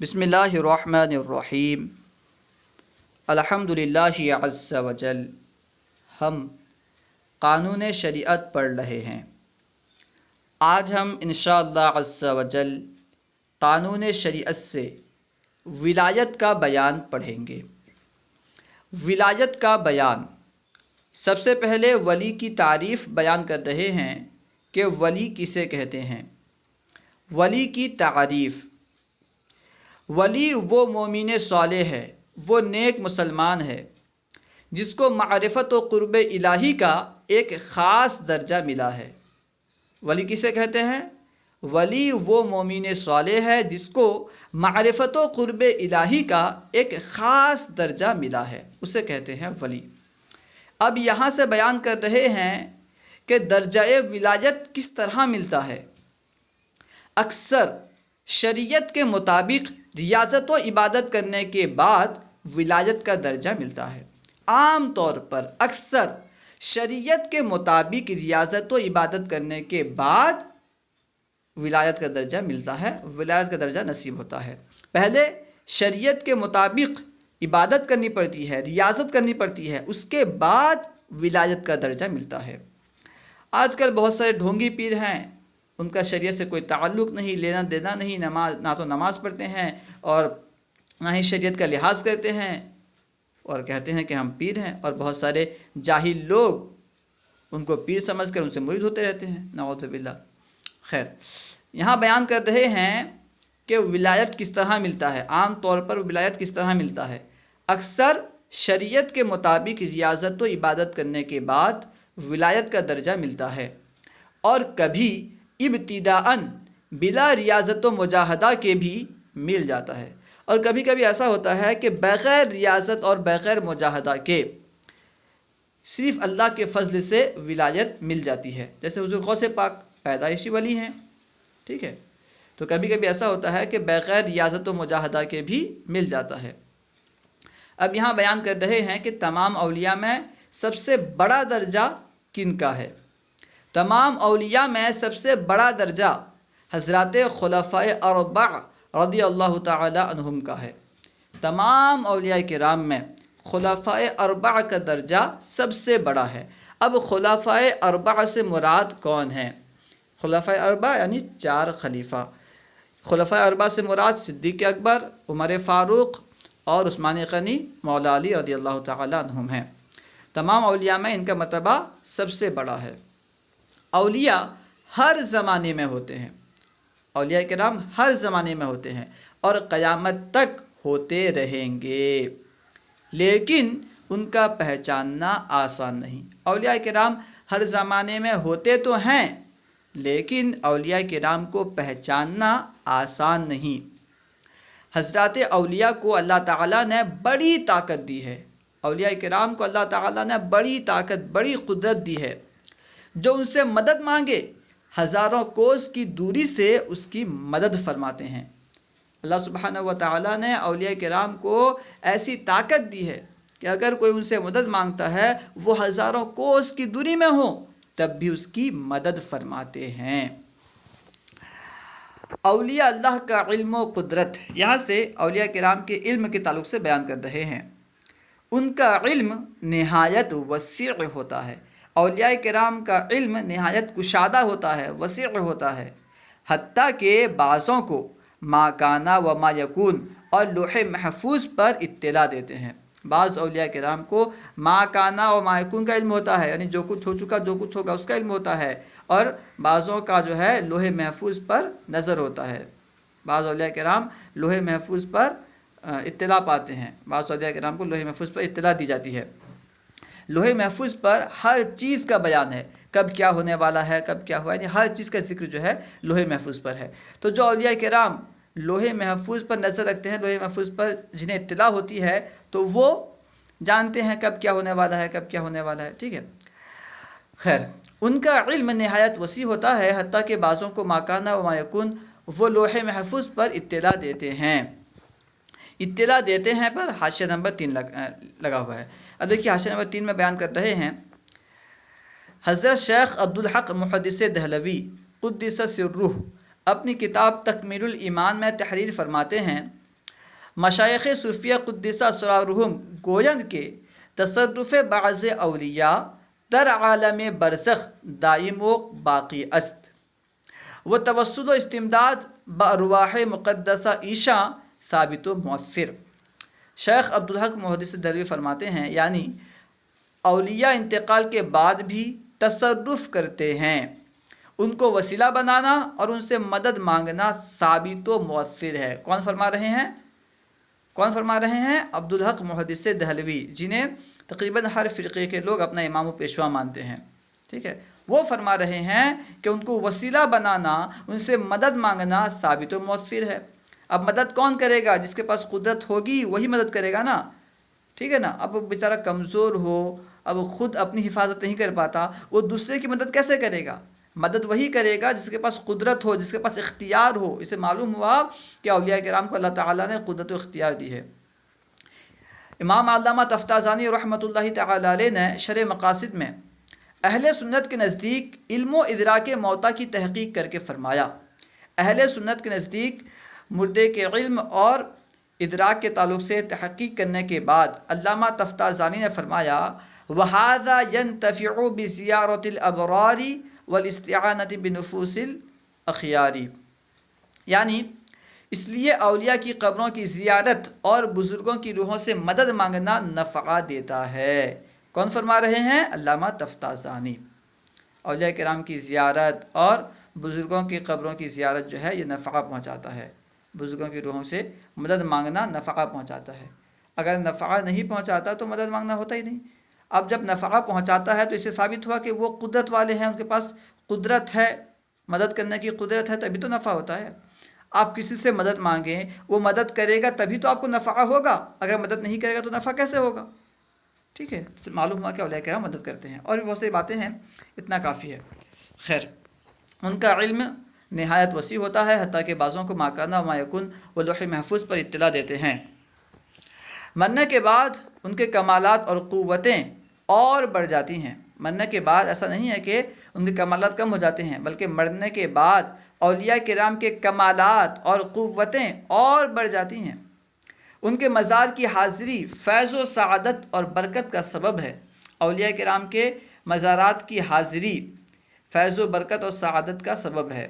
بسم اللہ الرحمن الرحیم الحمد للہ عز وجل۔ ہم قانون شریعت پڑھ رہے ہیں۔ آج ہم انشاءاللہ عز وجل قانون شریعت سے ولایت کا بیان پڑھیں گے۔ ولایت کا بیان، سب سے پہلے ولی کی تعریف بیان کر رہے ہیں کہ ولی کسے کہتے ہیں۔ ولی کی تعریف: ولی وہ مومن صالح ہے، وہ نیک مسلمان ہے جس کو معرفت و قرب الہی کا ایک خاص درجہ ملا ہے۔ ولی کسے کہتے ہیں؟ ولی وہ مومن صالح ہے جس کو معرفت و قرب الہی کا ایک خاص درجہ ملا ہے، اسے کہتے ہیں ولی۔ اب یہاں سے بیان کر رہے ہیں کہ درجہ ولایت کس طرح ملتا ہے۔ اکثر شریعت کے مطابق ریاضت و عبادت کرنے کے بعد ولایت کا درجہ ملتا ہے۔ عام طور پر اکثر شریعت کے مطابق ریاضت و عبادت کرنے کے بعد ولایت کا درجہ ملتا ہے، ولایت کا درجہ نصیب ہوتا ہے۔ پہلے شریعت کے مطابق عبادت کرنی پڑتی ہے، ریاضت کرنی پڑتی ہے، اس کے بعد ولایت کا درجہ ملتا ہے۔ آج کل بہت سارے ڈھونگی پیر ہیں، ان کا شریعت سے کوئی تعلق نہیں، لینا دینا نہیں، نہ تو نماز پڑھتے ہیں اور نہ ہی شریعت کا لحاظ کرتے ہیں، اور کہتے ہیں کہ ہم پیر ہیں، اور بہت سارے جاہل لوگ ان کو پیر سمجھ کر ان سے مرید ہوتے رہتے ہیں، نعوذ باللہ۔ خیر، یہاں بیان کر رہے ہیں کہ ولایت کس طرح ملتا ہے۔ عام طور پر ولایت کس طرح ملتا ہے؟ اکثر شریعت کے مطابق ریاضت و عبادت کرنے کے بعد ولایت کا درجہ ملتا ہے، اور کبھی ابتداءً بلا ریاضت و مجاہدہ کے بھی مل جاتا ہے، اور کبھی کبھی ایسا ہوتا ہے کہ بغیر ریاضت اور بغیر مجاہدہ کے صرف اللہ کے فضل سے ولایت مل جاتی ہے، جیسے حضور غوث پاک پیدائشی ولی ہیں، ٹھیک ہے؟ تو کبھی کبھی ایسا ہوتا ہے کہ بغیر ریاضت و مجاہدہ کے بھی مل جاتا ہے۔ اب یہاں بیان کر رہے ہیں کہ تمام اولیاء میں سب سے بڑا درجہ کن کا ہے؟ تمام اولیاء میں سب سے بڑا درجہ حضرات خلفائے اربعہ رضی اللہ تعالی عنہم کا ہے۔ تمام اولیاء کرام میں خلفائے اربعہ کا درجہ سب سے بڑا ہے۔ اب خلفائے اربعہ سے مراد کون ہیں؟ خلفائے اربعہ یعنی 4 خلیفہ۔ خلفائے اربعہ سے مراد صدیق اکبر، عمر فاروق اور عثمان غنی مولا علی رضی اللہ تعالی عنہم ہیں۔ تمام اولیاء میں ان کا مرتبہ سب سے بڑا ہے۔ اولیاء ہر زمانے میں ہوتے ہیں، اولیاء کرام ہر زمانے میں ہوتے ہیں اور قیامت تک ہوتے رہیں گے، لیکن ان کا پہچاننا آسان نہیں۔ اولیاء کرام ہر زمانے میں ہوتے تو ہیں، لیکن اولیاء کرام کو پہچاننا آسان نہیں۔ حضرات اولیاء کو اللہ تعالیٰ نے بڑی طاقت دی ہے، اولیاء کرام کو اللہ تعالیٰ نے بڑی طاقت، بڑی قدرت دی ہے۔ جو ان سے مدد مانگے ہزاروں کوس کی دوری سے اس کی مدد فرماتے ہیں۔ اللہ سبحانہ و تعالیٰ نے اولیاء کرام کو ایسی طاقت دی ہے کہ اگر کوئی ان سے مدد مانگتا ہے، وہ ہزاروں کوس کی دوری میں ہو تب بھی اس کی مدد فرماتے ہیں۔ اولیاء اللہ کا علم و قدرت، یہاں سے اولیاء کرام کے علم کے تعلق سے بیان کر رہے ہیں۔ ان کا علم نہایت وسیع ہوتا ہے۔ اولیاء کرام کا علم نہایت کشادہ ہوتا ہے، وسیع ہوتا ہے، حتیٰ کہ بعضوں کو ما کانا و ما یکون اور لوح محفوظ پر اطلاع دیتے ہیں۔ بعض اولیاء کرام کو ما کانا و ما یکون کا علم ہوتا ہے، یعنی جو کچھ ہو چکا، جو کچھ ہوگا اس کا علم ہوتا ہے، اور بعضوں کا جو ہے لوح محفوظ پر نظر ہوتا ہے۔ بعض اولیاء کرام لوح محفوظ پر اطلاع پاتے ہیں، بعض اولیاء کرام کو لوح محفوظ پر اطلاع دی جاتی ہے۔ لوح محفوظ پر ہر چیز کا بیان ہے، کب کیا ہونے والا ہے، کب کیا ہوا ہے، یعنی ہر چیز کا ذکر جو ہے لوح محفوظ پر ہے۔ تو جو اولیاء کرام لوح محفوظ پر نظر رکھتے ہیں، لوح محفوظ پر جنہیں اطلاع ہوتی ہے، تو وہ جانتے ہیں کب کیا ہونے والا ہے، کب کیا ہونے والا ہے، ٹھیک ہے؟ خیر، ان کا علم نہایت وسیع ہوتا ہے، حتیٰ کہ بعضوں کو ما کانا و ما یکون وہ لوح محفوظ پر اطلاع دیتے ہیں۔ اطلاع دیتے ہیں پر حاشیہ نمبر 3 لگا ہوا ہے۔ اب دیکھیے حاشیہ نمبر 3 میں بیان کر رہے ہیں، حضرت شیخ عبدالحق محدث دہلوی قدس سرہ اپنی کتاب تکمیل الایمان میں تحریر فرماتے ہیں مشائخ صوفیہ قدس اسرارہم گویند کے تصرف بعض اولیاء در عالم برزخ دائم و باقی است و توسل و استمداد بارواح مقدسہ عیشا ثابت و مؤثر۔ شیخ عبدالحق محدث دہلوی فرماتے ہیں یعنی اولیاء انتقال کے بعد بھی تصرف کرتے ہیں، ان کو وسیلہ بنانا اور ان سے مدد مانگنا ثابت و مؤثر ہے۔ کون فرما رہے ہیں؟ کون فرما رہے ہیں؟ عبدالحق محدث دہلوی، جنہیں تقریباً ہر فرقے کے لوگ اپنا امام و پیشوا مانتے ہیں، ٹھیک ہے، وہ فرما رہے ہیں کہ ان کو وسیلہ بنانا، ان سے مدد مانگنا ثابت و مؤثر ہے۔ اب مدد کون کرے گا؟ جس کے پاس قدرت ہوگی وہی مدد کرے گا نا، ٹھیک ہے نا۔ اب وہ بیچارہ کمزور ہو، اب خود اپنی حفاظت نہیں کر پاتا، وہ دوسرے کی مدد کیسے کرے گا؟ مدد وہی کرے گا جس کے پاس قدرت ہو، جس کے پاس اختیار ہو۔ اسے معلوم ہوا کہ اولیاء کرام کو اللہ تعالیٰ نے قدرت و اختیار دی ہے۔ امام علامہ تفتازانی رحمۃ اللہ تعالی علیہ نے شرح مقاصد میں اہل سنت کے نزدیک علم و ادراک موتا کی تحقیق کر کے فرمایا، اہل سنت کے نزدیک مردے کے علم اور ادراک کے تعلق سے تحقیق کرنے کے بعد علامہ تفتازانی نے فرمایا وَهَذَا يَنْتَفِعُ بِزِيَارَةِ الْأَبْرَارِ وَالِاسْتِعَانَةِ بِنُفُوسِ الْأَخْيَارِ، یعنی اس لیے اولیاء کی قبروں کی زیارت اور بزرگوں کی روحوں سے مدد مانگنا نفع دیتا ہے۔ کون فرما رہے ہیں؟ علامہ تفتازانی۔ اولیاء کرام کی زیارت اور بزرگوں کی قبروں کی زیارت جو ہے یہ نفع پہنچاتا ہے، بزرگوں کی روحوں سے مدد مانگنا نفع پہنچاتا ہے۔ اگر نفع نہیں پہنچاتا تو مدد مانگنا ہوتا ہی نہیں۔ اب جب نفع پہنچاتا ہے تو اس سے ثابت ہوا کہ وہ قدرت والے ہیں، ان کے پاس قدرت ہے، مدد کرنے کی قدرت ہے، تبھی تو نفع ہوتا ہے۔ آپ کسی سے مدد مانگیں، وہ مدد کرے گا تبھی تو آپ کو نفع ہوگا، اگر مدد نہیں کرے گا تو نفع کیسے ہوگا؟ ٹھیک ہے، معلوم ہوا کہ اولیاء کرام مدد کرتے ہیں، اور بھی بہت سی باتیں ہیں، اتنا کافی ہے۔ خیر، ان کا علم نہایت وسیع ہوتا ہے، حتیٰ کہ بعضوں کو ما کان و ما یکون وہ لوح محفوظ پر اطلاع دیتے ہیں۔ مرنے کے بعد ان کے کمالات اور قوتیں اور بڑھ جاتی ہیں۔ مرنے کے بعد ایسا نہیں ہے کہ ان کے کمالات کم ہو جاتے ہیں، بلکہ مرنے کے بعد اولیاء کرام کے کمالات اور قوتیں اور بڑھ جاتی ہیں۔ ان کے مزار کی حاضری فیض و سعادت اور برکت کا سبب ہے۔ اولیاء کرام کے مزارات کی حاضری فیض و برکت اور سعادت کا سبب ہے۔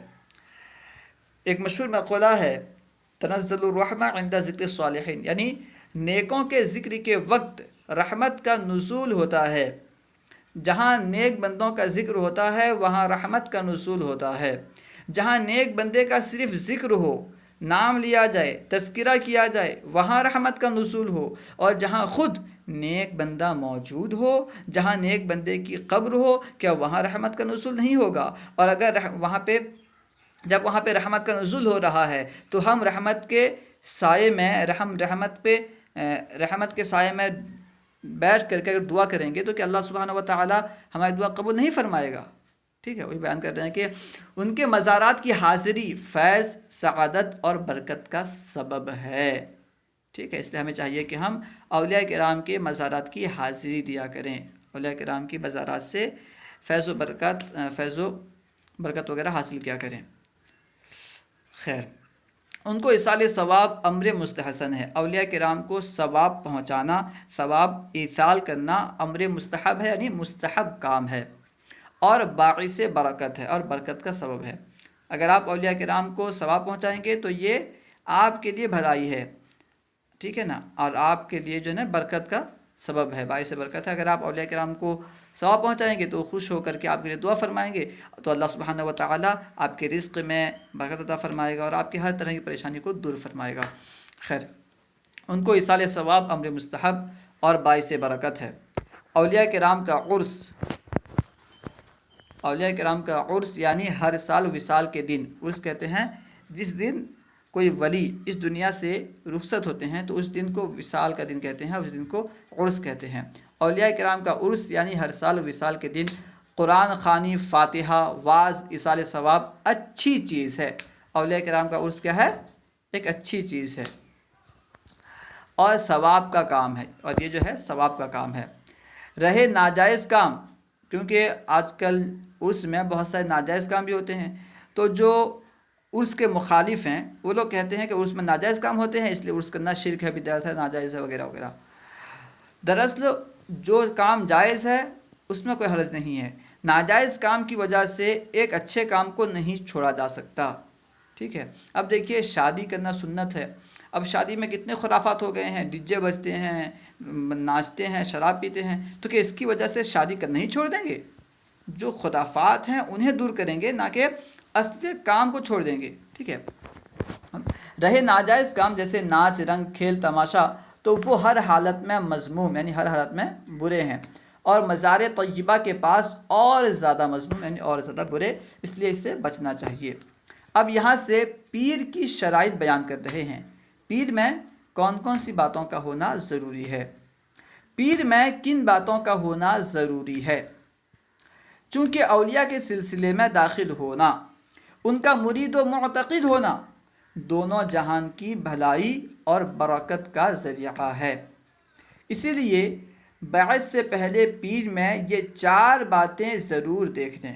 ایک مشہور مقولہ ہے تنزل الرحمہ عند ذکر الصالحین، یعنی نیکوں کے ذکر کے وقت رحمت کا نزول ہوتا ہے۔ جہاں نیک بندوں کا ذکر ہوتا ہے وہاں رحمت کا نزول ہوتا ہے۔ جہاں نیک بندے کا صرف ذکر ہو، نام لیا جائے، تذکرہ کیا جائے، وہاں رحمت کا نزول ہو، اور جہاں خود نیک بندہ موجود ہو، جہاں نیک بندے کی قبر ہو، کیا وہاں رحمت کا نزول نہیں ہوگا؟ اور اگر جب وہاں پہ رحمت کا نزول ہو رہا ہے تو ہم رحمت کے سائے میں رحمت کے سائے میں بیٹھ کر کے اگر دعا کریں گے تو کہ اللہ سبحانہ و تعالی ہماری دعا قبول نہیں فرمائے گا۔ ٹھیک ہے، وہی بیان کر رہے ہیں کہ ان کے مزارات کی حاضری فیض، سعادت اور برکت کا سبب ہے۔ ٹھیک ہے، اس لیے ہمیں چاہیے کہ ہم اولیاء کرام کے مزارات کی حاضری دیا کریں، اولیاء کرام کی مزارات سے فیض و برکت وغیرہ حاصل کیا کریں۔ خیر، ان کو ایصال ثواب امر مستحسن ہے۔ اولیاء کرام کو ثواب پہنچانا، ثواب ایصال کرنا امر مستحب ہے، یعنی مستحب کام ہے، اور باعث برکت ہے، اور برکت کا سبب ہے۔ اگر آپ اولیاء کرام کو ثواب پہنچائیں گے تو یہ آپ کے لیے بھلائی ہے، ٹھیک ہے نا، اور آپ کے لیے جو ہے نا برکت کا سبب ہے، باعث برکت ہے۔ اگر آپ اولیاء کرام کو ثواب پہنچائیں گے تو خوش ہو کر کے آپ کے لیے دعا فرمائیں گے، تو اللہ سبحانہ و تعالیٰ آپ کے رزق میں برکت عطا فرمائے گا اور آپ کی ہر طرح کی پریشانی کو دور فرمائے گا۔ خیر، ان کو ایصال ثواب امر مستحب اور باعث برکت ہے۔ اولیاء کرام کا عرس، اولیاء کرام کا عرس یعنی ہر سال وصال کے دن، عرس کہتے ہیں جس دن کوئی ولی اس دنیا سے رخصت ہوتے ہیں تو اس دن کو وصال کا دن کہتے ہیں، اس دن کو عرس کہتے ہیں۔ اولیاء کرام کا عرس یعنی ہر سال وصال کے دن قرآن خوانی، فاتحہ، واعظ، ایصال ثواب اچھی چیز ہے۔ اولیاء کرام کا عرس کیا ہے؟ ایک اچھی چیز ہے اور ثواب کا کام ہے، اور یہ جو ہے ثواب کا کام ہے۔ رہے ناجائز کام، کیونکہ آج کل عرس میں بہت سارے ناجائز کام بھی ہوتے ہیں، تو جو عرس کے مخالف ہیں، وہ لوگ کہتے ہیں کہ عرس میں ناجائز کام ہوتے ہیں، اس لیے عرس کرنا شرک ہے، بدعت ہے، ناجائز ہے وغیرہ وغیرہ۔ دراصل جو کام جائز ہے اس میں کوئی حرج نہیں ہے، ناجائز کام کی وجہ سے ایک اچھے کام کو نہیں چھوڑا جا سکتا، ٹھیک ہے۔ اب دیکھیے شادی کرنا سنت ہے، اب شادی میں کتنے خرافات ہو گئے ہیں، ڈی جے بجتے ہیں، ناچتے ہیں، شراب پیتے ہیں، تو کہ اس کی وجہ سے شادی کرنا ہی چھوڑ دیں گے؟ جو خرافات ہیں انہیں دور کریں گے، نہ کہ اصل کام کو چھوڑ دیں گے، ٹھیک ہے۔ رہے ناجائز کام جیسے ناچ رنگ کھیل تماشا، تو وہ ہر حالت میں مذموم یعنی ہر حالت میں برے ہیں، اور مزار طیبہ کے پاس اور زیادہ مذموم یعنی اور زیادہ برے، اس لیے اس سے بچنا چاہیے۔ اب یہاں سے پیر کی شرائط بیان کر رہے ہیں، پیر میں کون کون سی باتوں کا ہونا ضروری ہے، پیر میں کن باتوں کا ہونا ضروری ہے۔ چونکہ اولیاء کے سلسلے میں داخل ہونا، ان کا مرید و معتقد ہونا دونوں جہان کی بھلائی اور برکت کا ذریعہ ہے، اسی لیے بیعت سے پہلے پیر میں یہ 4 باتیں ضرور دیکھ لیں۔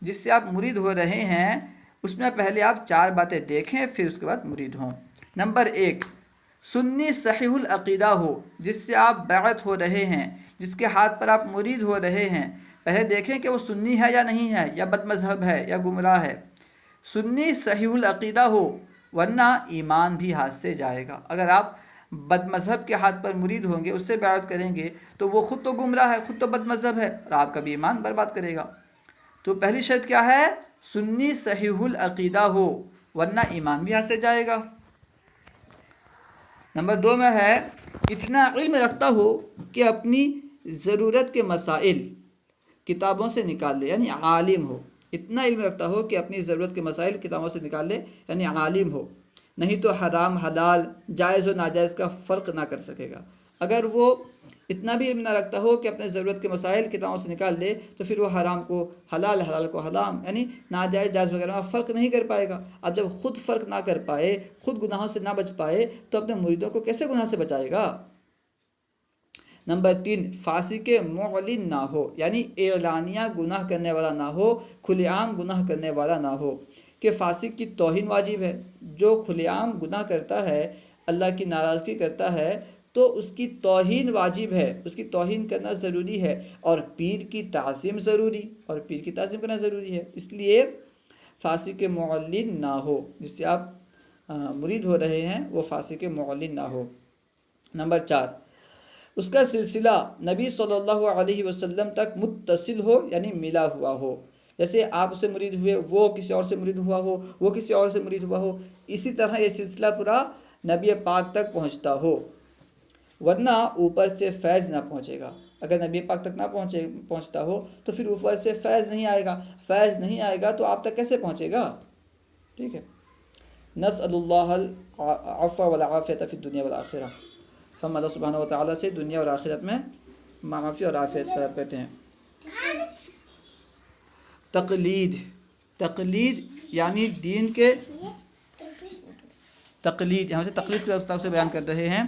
جس سے آپ مرید ہو رہے ہیں اس میں پہلے آپ 4 باتیں دیکھیں، پھر اس کے بعد مرید ہوں۔ نمبر 1، سنی صحیح العقیدہ ہو، جس سے آپ بیعت ہو رہے ہیں، جس کے ہاتھ پر آپ مرید ہو رہے ہیں، پہلے دیکھیں کہ وہ سنی ہے یا نہیں ہے، یا بد مذہب ہے یا گمراہ ہے۔ سنی صحیح العقیدہ ہو، ورنہ ایمان بھی ہاتھ سے جائے گا۔ اگر آپ بد مذہب کے ہاتھ پر مرید ہوں گے، اس سے بیعت کریں گے، تو وہ خود تو گمراہ ہے، خود تو بد مذہب ہے، اور آپ کا بھی ایمان برباد کرے گا۔ تو پہلی شرط کیا ہے؟ سنی صحیح العقیدہ ہو، ورنہ ایمان بھی ہاتھ سے جائے گا۔ نمبر 2 میں ہے اتنا علم رکھتا ہو کہ اپنی ضرورت کے مسائل کتابوں سے نکال لے، یعنی عالم ہو۔ اتنا علم رکھتا ہو کہ اپنی ضرورت کے مسائل کتابوں سے نکال لے، یعنی عالم ہو، نہیں تو حرام حلال جائز و ناجائز کا فرق نہ کر سکے گا۔ اگر وہ اتنا بھی علم نہ رکھتا ہو کہ اپنے ضرورت کے مسائل کتابوں سے نکال لے، تو پھر وہ حرام کو حلال، حلال کو حرام، یعنی ناجائز جائز وغیرہ میں فرق نہیں کر پائے گا۔ اب جب خود فرق نہ کر پائے، خود گناہوں سے نہ بچ پائے، تو اپنے مریدوں کو کیسے گناہ سے بچائے گا؟ نمبر 3، فاسق معلن نہ ہو، یعنی اعلانیہ گناہ کرنے والا نہ ہو، کھلے عام گناہ کرنے والا نہ ہو، کہ فاسق کی توہین واجب ہے۔ جو کھلے عام گناہ کرتا ہے، اللہ کی ناراضگی کرتا ہے، تو اس کی توہین واجب ہے، اس کی توہین کرنا ضروری ہے، اور پیر کی تعظیم ضروری، اور پیر کی تعظیم کرنا ضروری ہے۔ اس لیے فاسق معلن نہ ہو، جس سے آپ مرید ہو رہے ہیں، وہ فاسق معلن نہ ہو۔ نمبر 4، اس کا سلسلہ نبی صلی اللہ علیہ وسلم تک متصل ہو، یعنی ملا ہوا ہو۔ جیسے آپ اسے مرید ہوئے، وہ کسی اور سے مرید ہوا ہو، وہ کسی اور سے مرید ہوا ہو، اسی طرح یہ سلسلہ پورا نبی پاک تک پہنچتا ہو، ورنہ اوپر سے فیض نہ پہنچے گا۔ اگر نبی پاک تک نہ پہنچتا ہو تو پھر اوپر سے فیض نہیں آئے گا، فیض نہیں آئے گا تو آپ تک کیسے پہنچے گا؟ ٹھیک ہے۔ نسأل اللہ العفو والعافیۃ فی الدنیا والآخرہ، ہم اللہ سبحانہ و تعالیٰ سے دنیا اور آخرت میں معافی اور عافیت طلب کرتے ہیں۔ تقلید، تقلید یعنی دین کے تقلید، یہاں سے تقلید کے طرف سے بیان کر رہے ہیں۔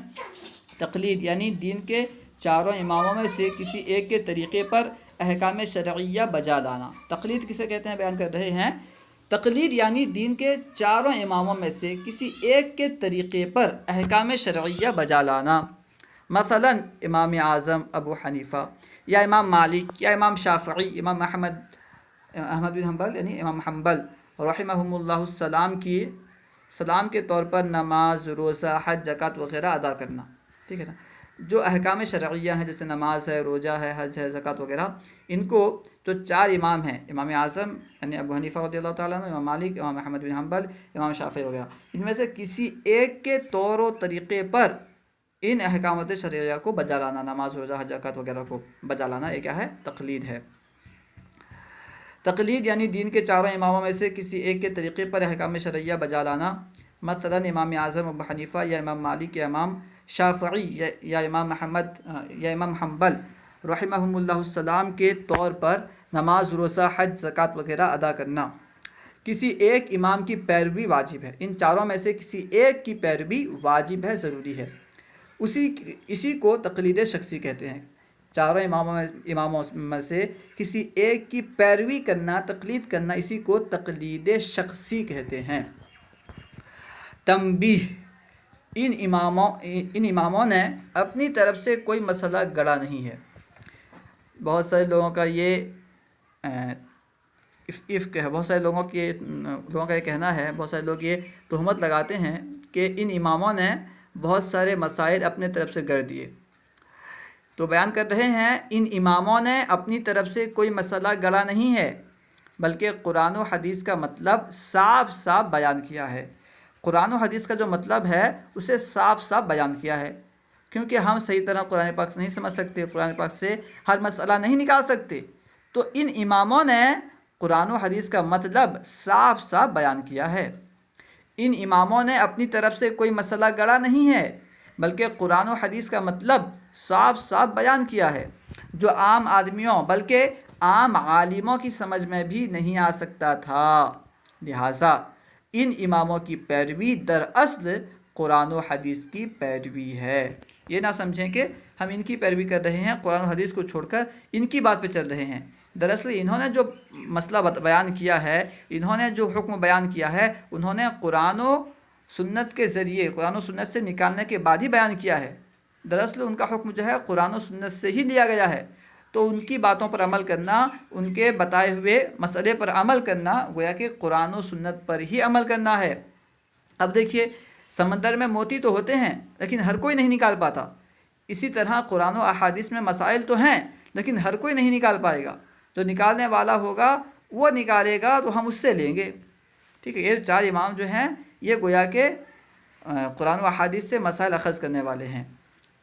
تقلید یعنی دین کے 4 اماموں میں سے کسی ایک کے طریقے پر احکام شرعیہ بجا لانا۔ تقلید کسے کہتے ہیں بیان کر رہے ہیں۔ تقلید یعنی دین کے 4 اماموں میں سے کسی ایک کے طریقے پر احکام شرعیہ بجا لانا۔ مثلا امام اعظم ابو حنیفہ، یا امام مالک، یا امام شافعی، امام احمد بن حنبل یعنی امام حنبل رحمہم اللہ سلام کے طور پر نماز، روزہ، حج، زکوٰۃ وغیرہ ادا کرنا، ٹھیک ہے نا۔ جو احکام شرعیہ ہیں جیسے نماز ہے، روزہ ہے، حج ہے، زکوٰۃ وغیرہ، ان کو جو 4 امام ہیں، امام اعظم یعنی ابو حنیفہ رضی اللہ تعالیٰ عنہ، امام مالک، امام احمد بن حنبل، امام شافعی وغیرہ، ان میں سے کسی ایک کے طور و طریقے پر ان احکامات شرعیہ کو بجا لانا، نماز، روزہ، حج، زکوٰۃ وغیرہ کو بجا لانا، یہ کیا ہے؟ تقلید ہے۔ تقلید یعنی دین کے 4 اماموں میں سے کسی ایک کے طریقے پر احکام شرعیہ بجا لانا۔ مثلا امام اعظم ابو حنیفہ، یا امام مالک، یا امام شافعی، یا امام احمد، یا امام حنبل رحمہم اللہ السلام کے طور پر نماز، روزہ، حج، زکوٰۃ وغیرہ ادا کرنا۔ کسی ایک امام کی پیروی واجب ہے، ان 4 میں سے کسی ایک کی پیروی واجب ہے، ضروری ہے۔ اسی کو تقلید شخصی کہتے ہیں۔ 4 اماموں میں سے کسی ایک کی پیروی کرنا، تقلید کرنا، اسی کو تقلید شخصی کہتے ہیں۔ تنبیہ، ان اماموں نے اپنی طرف سے کوئی مسئلہ گڑا نہیں ہے۔ بہت سارے لوگوں کا یہ افق ہے، بہت سارے لوگوں کا یہ کہنا ہے، بہت سارے لوگ یہ تہمت لگاتے ہیں کہ ان اماموں نے بہت سارے مسائل اپنے طرف سے گڑھ دیے۔ تو بیان کر رہے ہیں ان اماموں نے اپنی طرف سے کوئی مسئلہ گڑا نہیں ہے، بلکہ قرآن و حدیث کا مطلب صاف صاف بیان کیا ہے۔ قرآن و حدیث کا جو مطلب ہے اسے صاف صاف بیان کیا ہے، کیونکہ ہم صحیح طرح قرآن پاک سے نہیں سمجھ سکتے، قرآن پاک سے ہر مسئلہ نہیں نکال سکتے، تو ان اماموں نے قرآن و حدیث کا مطلب صاف صاف بیان کیا ہے۔ ان اماموں نے اپنی طرف سے کوئی مسئلہ گڑا نہیں ہے، بلکہ قرآن و حدیث کا مطلب صاف صاف بیان کیا ہے، جو عام آدمیوں بلکہ عام عالموں کی سمجھ میں بھی نہیں آ سکتا تھا۔ لہٰذا ان اماموں کی پیروی دراصل قرآن و حدیث کی پیروی ہے۔ یہ نہ سمجھیں کہ ہم ان کی پیروی کر رہے ہیں، قرآن و حدیث کو چھوڑ کر ان کی بات پہ چل رہے ہیں۔ دراصل انہوں نے جو مسئلہ بیان کیا ہے، انہوں نے جو حکم بیان کیا ہے، انہوں نے قرآن و سنت کے ذریعے، قرآن و سنت سے نکالنے کے بعد ہی بیان کیا ہے۔ دراصل ان کا حکم جو ہے قرآن و سنت سے ہی لیا گیا ہے، تو ان کی باتوں پر عمل کرنا، ان کے بتائے ہوئے مسئلے پر عمل کرنا گویا کہ قرآن و سنت پر ہی عمل کرنا ہے۔ اب دیکھیے، سمندر میں موتی تو ہوتے ہیں لیکن ہر کوئی نہیں نکال پاتا، اسی طرح قرآن و احادیث میں مسائل تو ہیں لیکن ہر کوئی نہیں نکال پائے گا، جو نکالنے والا ہوگا وہ نکالے گا تو ہم اس سے لیں گے۔ ٹھیک ہے، یہ چار امام جو ہیں یہ گویا کہ قرآن و حدیث سے مسائل اخذ کرنے والے ہیں،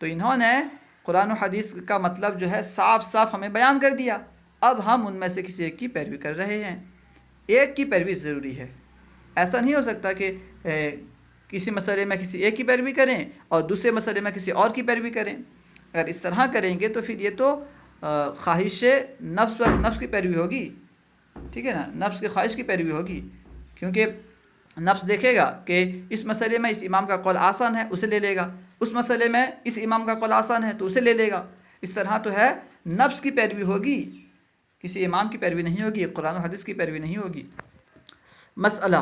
تو انہوں نے قرآن و حدیث کا مطلب جو ہے صاف صاف ہمیں بیان کر دیا۔ اب ہم ان میں سے کسی ایک کی پیروی کر رہے ہیں۔ ایک کی پیروی ضروری ہے، ایسا نہیں ہو سکتا کہ کسی مسئلے میں کسی ایک کی پیروی کریں اور دوسرے مسئلے میں کسی اور کی پیروی کریں۔ اگر اس طرح کریں گے تو پھر یہ تو خواہش نفس کی پیروی ہوگی، ٹھیک ہے نا، نفس کی خواہش کی پیروی ہوگی، کیونکہ نفس دیکھے گا کہ اس مسئلے میں اس امام کا قول آسان ہے، اسے لے لے گا، اس مسئلے میں اس امام کا قول آسان ہے تو اسے لے لے گا۔ اس طرح تو ہے، نفس کی پیروی ہوگی، کسی امام کی پیروی نہیں ہوگی، قرآن و حدیث کی پیروی نہیں ہوگی۔ مسئلہ،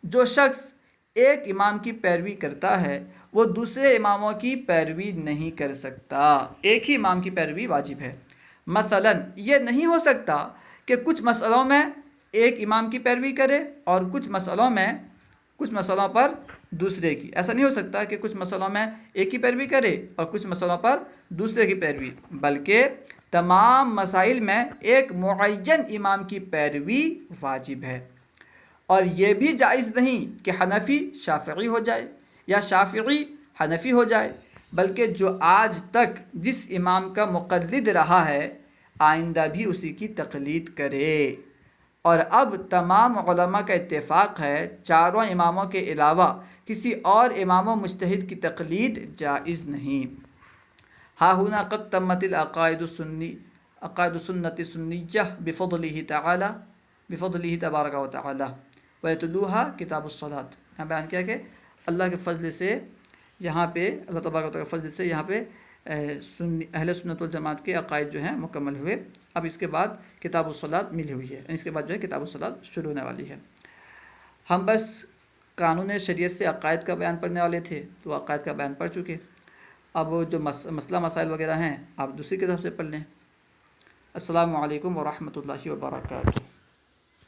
جو شخص ایک امام کی پیروی کرتا ہے وہ دوسرے اماموں کی پیروی نہیں کر سکتا، ایک ہی امام کی پیروی واجب ہے۔ مثلا یہ نہیں ہو سکتا کہ کچھ مسئلوں میں ایک امام کی پیروی کرے اور کچھ مسئلوں پر دوسرے کی، ایسا نہیں ہو سکتا کہ کچھ مسئلوں میں ایک کی پیروی کرے اور کچھ مسئلوں پر دوسرے کی پیروی، بلکہ تمام مسائل میں ایک معین امام کی پیروی واجب ہے۔ اور یہ بھی جائز نہیں کہ حنفی شافعی ہو جائے یا شافعی حنفی ہو جائے، بلکہ جو آج تک جس امام کا مقلد رہا ہے آئندہ بھی اسی کی تقلید کرے۔ اور اب تمام علماء کا اتفاق ہے چاروں اماموں کے علاوہ کسی اور امام و مجتہد کی تقلید جائز نہیں۔ ہا ہنا قد تمت العقائد السنت السنیہ بفضلہ تبارک و تعالی ویتلوها کتاب الصلاۃ۔ یہاں بیان کیا کہ اللہ کے فضل سے یہاں پہ، اللہ تبارک و تعالی کے فضل سے یہاں پہ اہل سنت والجماعت کے عقائد جو ہیں مکمل ہوئے۔ اب اس کے بعد کتاب الصلاۃ ملی ہوئی ہے، اس کے بعد جو ہے کتاب الصلاۃ شروع ہونے والی ہے۔ ہم بس قانون شریعت سے عقائد کا بیان پڑھنے والے تھے، تو عقائد کا بیان پڑھ چکے۔ اب جو مسئلہ مسائل وغیرہ ہیں آپ دوسری کتاب سے پڑھ لیں۔ السلام علیکم ورحمۃ اللہ وبرکاتہ۔